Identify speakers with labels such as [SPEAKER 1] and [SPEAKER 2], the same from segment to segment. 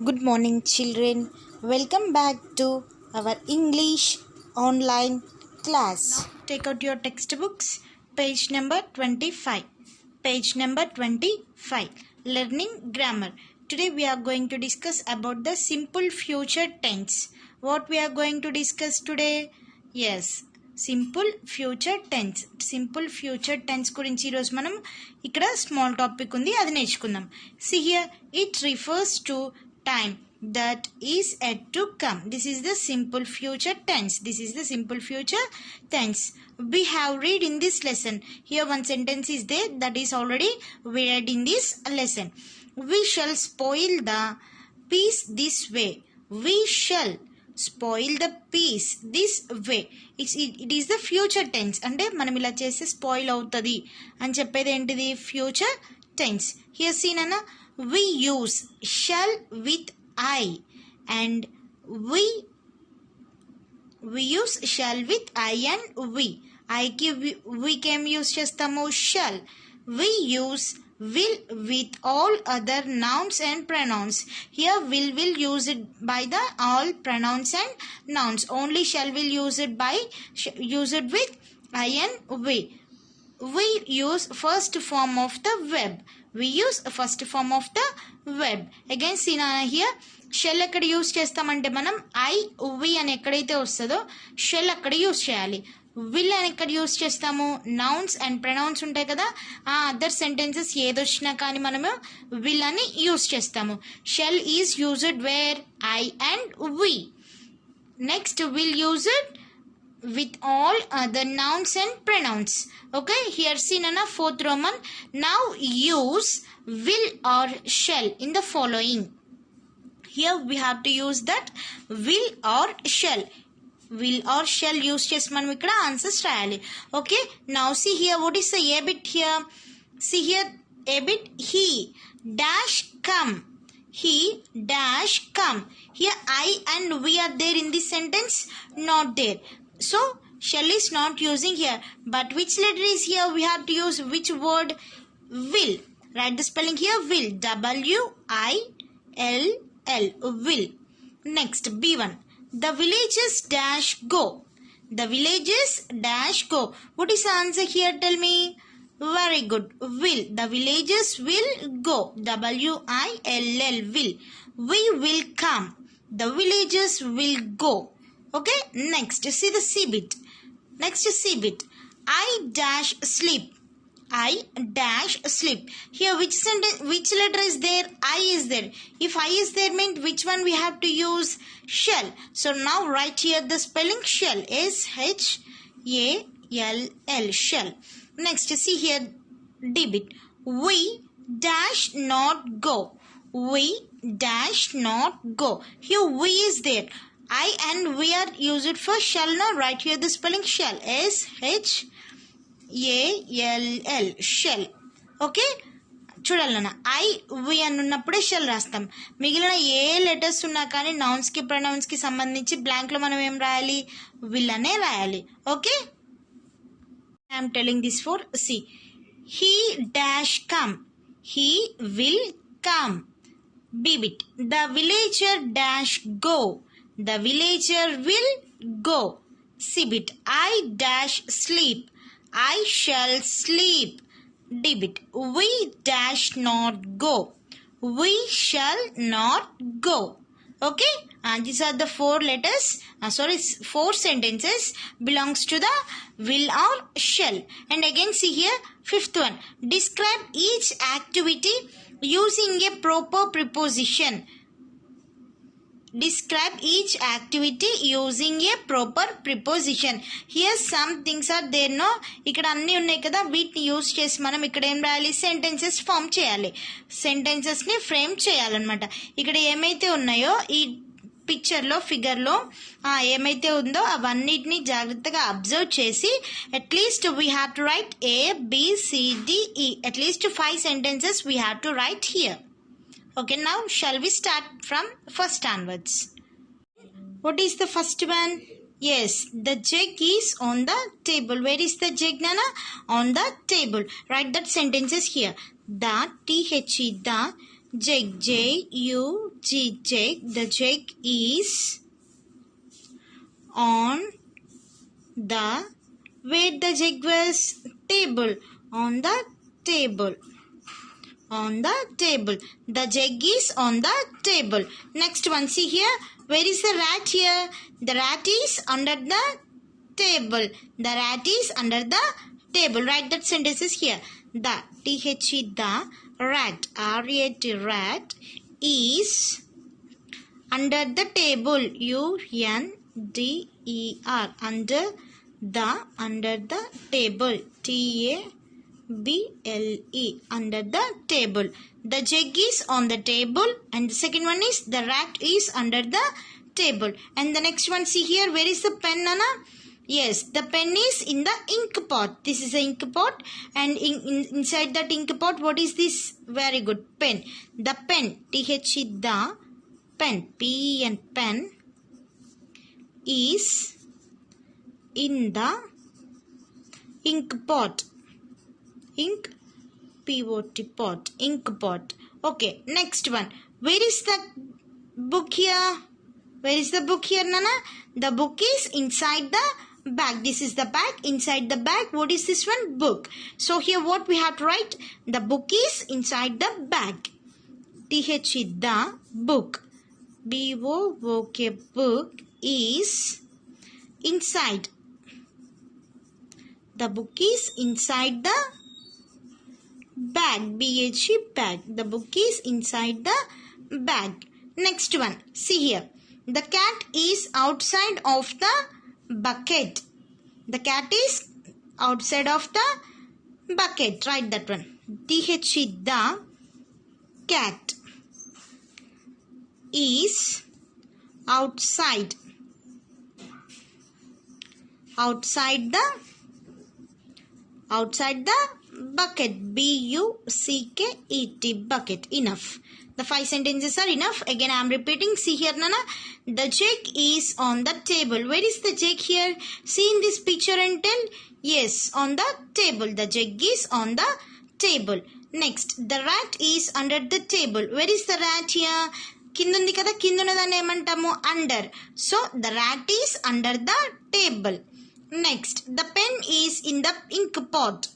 [SPEAKER 1] Good morning, children. Welcome back to our English online class. Now, take out your textbooks, page number 25. Page number 25. Learning grammar. Today we are going to discuss about the simple future tense. What we are going to discuss today? Yes, simple future tense గురించి ఈరోజు మనం ఇక్కడ small topic ఉంది, అది నేర్చుకుందాం. See here it refers to time that is yet to come. This is the simple future tense. We have read in this lesson. Here one sentence is there that is already read in this lesson. We shall spoil the peace this way. We shall spoil the peace this way. It is the future tense. అంటే మనం ఇలా చేస్తే spoil అవుతుంది అని చెప్పేది ఏంటిది? Future tense. Here seen అన్న we use shall with I and we use shall with I and we. I కి we కేం యూస్ చేస్తాము? shall. We use will with all other nouns and pronouns. Here will use it by the all pronouns and nouns. Only shall will use it with I and we. We use first form of the verb. Again see here shall ఎక్కడ use చేస్తామంటే మనం I వి అని ఎక్కడైతే వస్తుందో shell అక్కడ use చేయాలి. Will అని ఎక్కడ యూస్ చేస్తాము? నౌన్స్ అండ్ ప్రొనౌన్స్ ఉంటాయి కదా, ఆ అదర్ సెంటెన్సెస్ ఏదొచ్చినా కానీ మనము విల్ అని యూస్ చేస్తాము. Shall is used where I and we. Next will use it with all other nouns and pronouns. Okay, here see Nana fourth Roman. Now use will or shall in the following. Here we have to use that will or shall. Will or shall use chesi manam ikkada answers rayali. Okay, now see here what is the a bit here? See here a bit he dash come. He dash come. Here I and we are there in this sentence? Not there. So shall is not using here, but which letter is here? We have to use which word? Will. Write the spelling here. Will. W-I-L-L. Will. Next B1. The villagers dash go. The villagers dash go. What is the answer here? Tell me. Very good. Will. The villagers will go. W-I-L-L. Will. We will come. The villagers will go. Okay, next see the C bit. I dash sleep. Here which letter is there? I is there. If I is there means which one we have to use? Shall. So now write here the spelling shall. S-H-A-L-L. Shall. Next see here D bit. We dash not go. Here we is there. I and we are used for shall. Now write here the spelling shall. S-H-A-L-L. Shall. Okay, చూడాలన్న I వి అని ఉన్నప్పుడే shell రాస్తాం. మిగిలిన ఏ letters ఉన్నా కానీ నౌన్స్కి ప్రొనౌన్స్కి సంబంధించి బ్లాంక్లో మనం ఏం రాయాలి? విల్ అనే రాయాలి. Okay, I'm telling this for see. He dash come. He will come. Be bit. The villager dash go. The villager will go. C bit. I dash sleep. I shall sleep. D bit. We dash not go. We shall not go. Okay, and these are the four sentences belongs to the will or shall. And again see here fifth one. Describe each activity using a proper preposition. Describe each activity using a proper preposition. Here some things are there, no? ఇక్కడ అన్నీ ఉన్నాయి కదా, వీటిని use చేసి మనం ఇక్కడ ఏం రాయాలి? సెంటెన్సెస్ ఫామ్ చేయాలి, సెంటెన్సెస్ని ఫ్రేమ్ చేయాలన్నమాట. ఇక్కడ ఏమైతే ఉన్నాయో ఈ పిక్చర్లో ఫిగర్లో ఏమైతే ఉందో అవన్నిటిని జాగ్రత్తగా అబ్జర్వ్ చేసి at least we have to right ABCDE. At least 5 sentences we have to write here. Okay, now shall we start from first onwards? What is the first one? Yes, the jug is on the table. Where is the jug, Nana? On the table. Write that sentences here. The, T-H-E, the jug, J-U-G, jug. The jug is on the, where the jug was? Table. On the table. On the table. The jug is on the table. Next one, see here. Where is the rat here? The rat is under the table. The rat is under the table. Write that sentences here. The, T-H-E, the rat, R-A-T, rat is under the table. U-N-D-E-R. Under the table. T-A-B-L-E. Under the table. The jug is on the table, and the second one is the rat is under the table. And the next one, see here, where is the pen, Nana? Yes, the pen is in the ink pot. This is the ink pot, and inside that ink pot, what is this? Very good, pen. The pen, T-H-E, the pen, P-E-N, pen is in the ink pot. Ink, P-O-T, pot, ink pot. Okay, next one. Where is the book here? Where is the book here, Nana? The book is inside the bag. This is the bag. Inside the bag, what is this one? Book. So here what we have to write? The book is inside the bag. T-H-E, the book. B-O-O-K, book is inside. The book is inside the bag. B-H-E, bag. The book is inside the bag. Next one. See here. The cat is outside of the bucket. The cat is outside of the bucket. Write that one. T-H-E, the cat is outside. Outside the bucket. B-U-C-K-E-T, bucket. Enough. The 5 sentences are enough. Again, I am repeating. See here, Nana. The jug is on the table. Where is the jug here? See in this picture and tell. Yes, on the table. The jug is on the table. Next, the rat is under the table. Where is the rat here? Kindundi kada, kindunadani emantamu, under. So, the rat is under the table. Next, the pen is in the ink pot.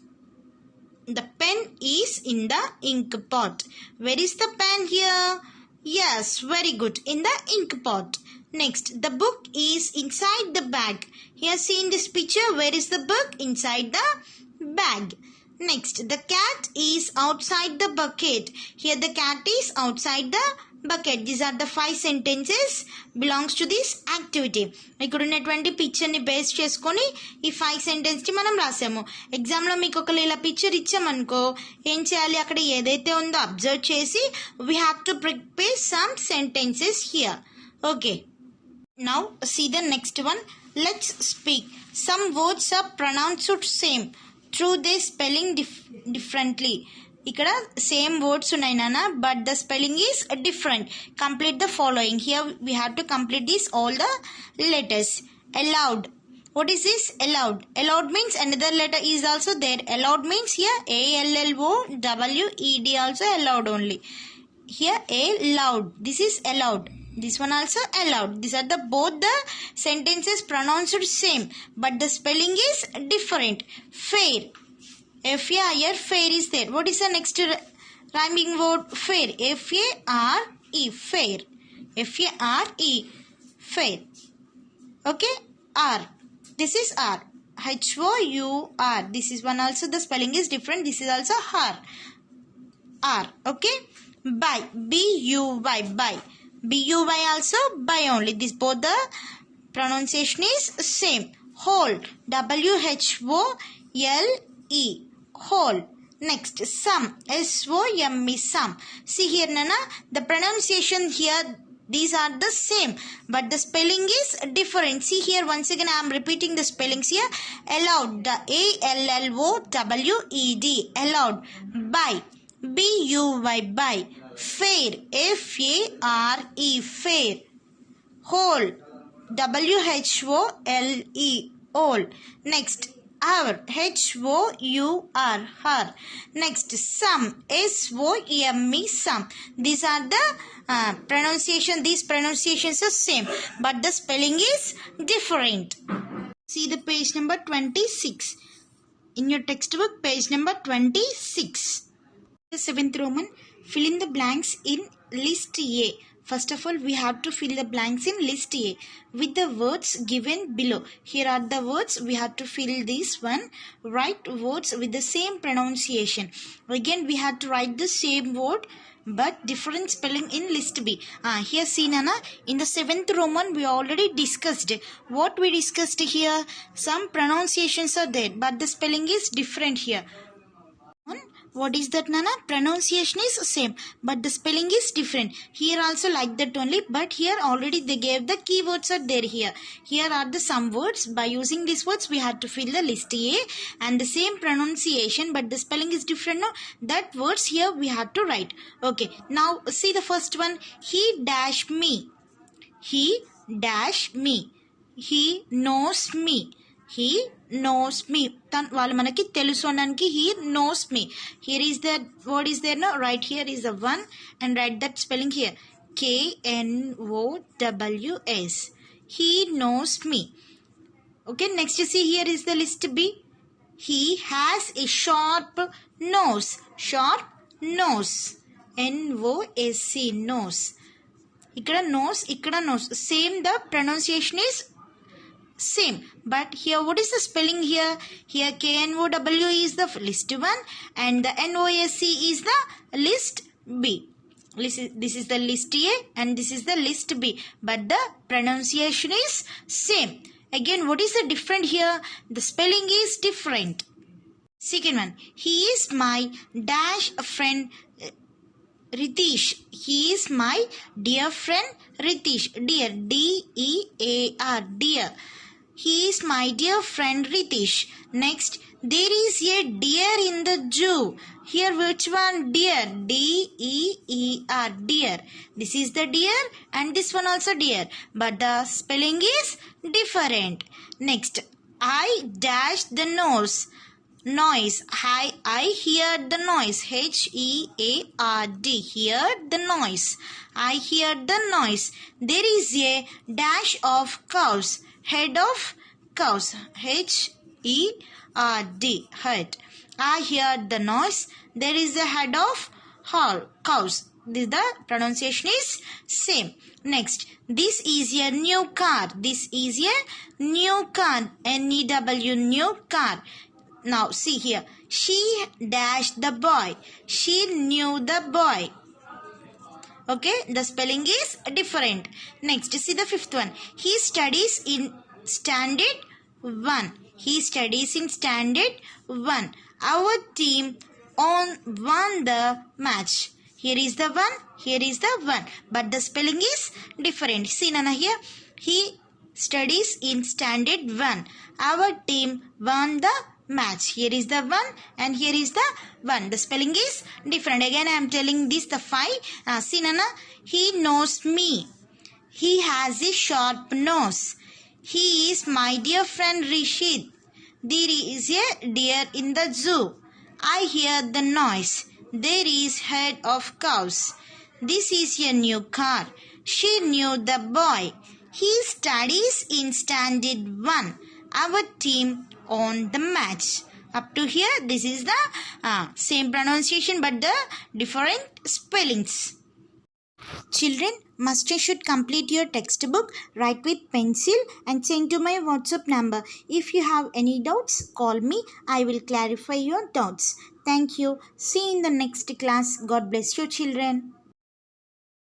[SPEAKER 1] The pen is in the ink pot. Where is the pen here? Yes, very good. In the ink pot. Next, the book is inside the bag. Here, see in this picture, where is the book? Inside the bag. Next, the cat is outside the bucket. Here, the cat is outside the bucket. These are the 5 sentences belongs to this activity. ఇక్కడ ఉన్నటువంటి picture ని base చేసుకొని ఈ 5 sentence ని మనం రాసాము. Exam లో మీకు ఒక ఇలా పిక్చర్ ఇచ్చామనుకో ఏం చేయాలి, అక్కడ ఏదైతే ఉందో అబ్జర్వ్ చేసి we have to prepare some sentences here. Okay, now see the next one. Let's speak. Some words are pronounced same through their spelling differently. ఇక్కడ సేమ్ వర్డ్స్ ఉన్నాయి నాన్న, but the spelling is different. Complete the following. Here we have to complete this all the letters. Allowed. What is this? Allowed. Allowed means another letter is also there. Allowed means here A-L-L-O-W-E-D also allowed only. Here allowed. This is allowed. This one also allowed. These are the both the sentences pronounced same, but the spelling is different. Fair. F-A-I-R, fair is there. What is the next rhyming word? Fair. F-A-R-E, fair. F-A-R-E, fair. Okay, R. This is R. H-O-U-R. This is one also, the spelling is different. This is also R. R. Okay. Buy. B-U-Y, buy. B-U-Y also, buy only. This both the pronunciation is same. Whole. W-H-O-L-E. Whole. Next, sum. S-O-M-E, sum. See here, Nana, the pronunciation here, these are the same, but the spelling is different. See here, once again I am repeating the spellings here. Allowed, the A-L-L-O-W-E-D, allowed. Buy, B-U-Y, buy. Fair, F-A-R-E, fair. Whole, W-H-O-L-E, whole. Next, Hour, H-O-U-R, her. Next, some, S-O-M-E, some. These are the pronunciation. These pronunciations are same, but the spelling is different. See the page number 26. In your textbook, page number 26. The 7th Roman, fill in the blanks in list A. First of all, we have to fill the blanks in list A with the words given below. Here are the words. We have to fill this one. Write words with the same pronunciation. Again, we have to write the same word but different spelling in list B. Here see Nana, in the 7th Roman we already discussed. What we discussed here? Some pronunciations are there but the spelling is different here. What is that, Nana? Pronunciation is same but the spelling is different. Here also like that only, but here already they gave the keywords are there here. Here are the some words. By using these words we had to fill the list A and the same pronunciation but the spelling is different. No, that words here we had to write. Okay, now see the first one. He dash me. He dash me. He knows me. He knows me. వాళ్ళు మనకి తెలుసు అనడానికి he knows me. Here is the word is there, no? Right here is the one and write that spelling here. K-N-O-W-S. He knows me. Okay, next you see here is the list B. He has a sharp nose. Sharp nose. N-O-S-C, nose. ఇక్కడ nose, ఇక్కడ nose. Same, the pronunciation is same, but here what is the spelling here? Here K-N-O-W is the list 1 and the N-O-S-C is the list B. This is the list A and this is the list B, but the pronunciation is same. Again, what is the different here? The spelling is different. Second one, he is my dash friend Ritesh. He is my dear friend Ritesh. Dear, D-E-A-R, dear. He is my dear friend Ritesh. Next, there is a deer in the zoo. Here which one? Deer. D-E-E-R, deer. This is the deer and this one also deer. But the spelling is different. Next, I dash the nose. Noise. I heard the noise. H-E-A-R-D. Heard the noise. I heard the noise. There is a dash of cows. Head of cows. H-E-R-D. Head. I heard the noise. There is a head of cows. This the pronunciation is same. Next, this is a new car. This is a new car. N-E-W, new car. Now see here. She dashed the boy. She knew the boy. Okay, the spelling is different. Next, see the fifth one. He studies in standard 1. He studies in standard 1. Our team won the match. Here is the one. Here is the one. But the spelling is different. See Nana here. He studies in standard 1. Our team won the match. Here is the one and here is the one. The spelling is different. Again I am telling this the 5. See Nana. He knows me. He has a sharp nose. He is my dear friend Rishit. There is a deer in the zoo. I hear the noise. There is head of cows. This is a new car. She knew the boy. He studies in standard 1. Our team on the match. Up to here, this is the same pronunciation but the different spellings. Children, must and should complete your textbook, write with pencil and send to my WhatsApp number. If you have any doubts, call me. I will clarify your doubts. Thank you. See you in the next class. God bless you, children.